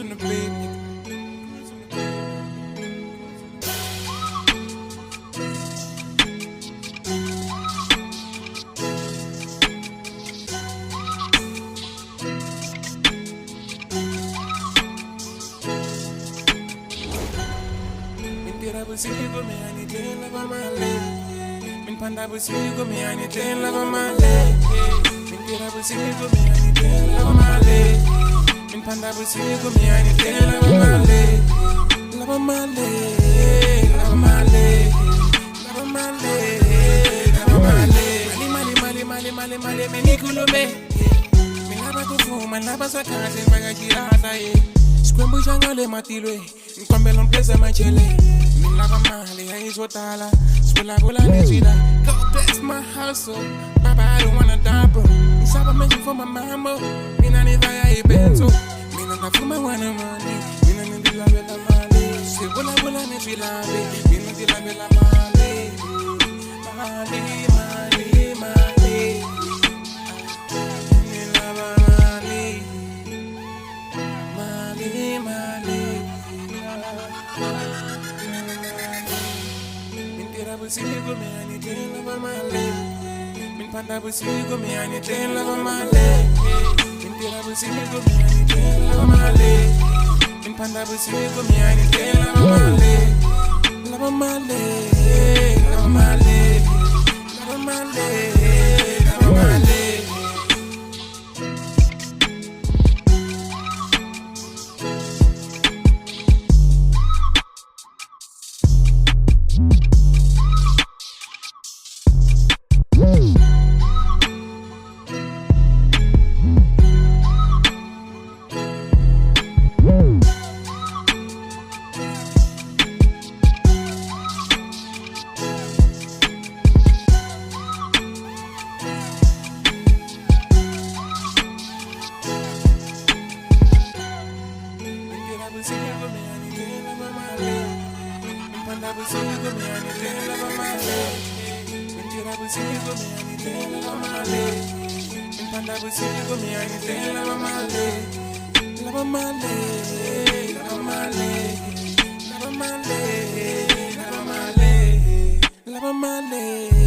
on the beat, nigga. Mentira busigo me anite lava male. Min panda busigo me anite lava male. Mentira busigo me anite lava male. Min panda busigo me anite lava male. Lava male, lava male, lava male, lava male. Mali mali me nikulo me. Me lava kufu, me lava sakase magakirata ye. Skwembu jangale matilwe. Nkwambe lompesa machele. Me lava mali haizotala. Spula nizida. Go bless my hustle. Papa I don't wanna die bro. Saba mention for my mama. Mina ni vaya ibenzo. Mina tafuma wana money. Mina nindila vela mali. Se bula nizila be. Mina nindila vela mali. Mali. Mentira busigo me anite lava male. Min panda busigo me anite lava male. Mentira busigo me anite lava male. Min panda busigo me anite lava male. Lava male, lava male, lava male, lava male. Busigo me anite lava male. Min panda busigo me anite lava male. Mentira busigo me anite lava male. Min panda busigo me anite lava male. Lava male, lava male, lava male, lava male, lava male.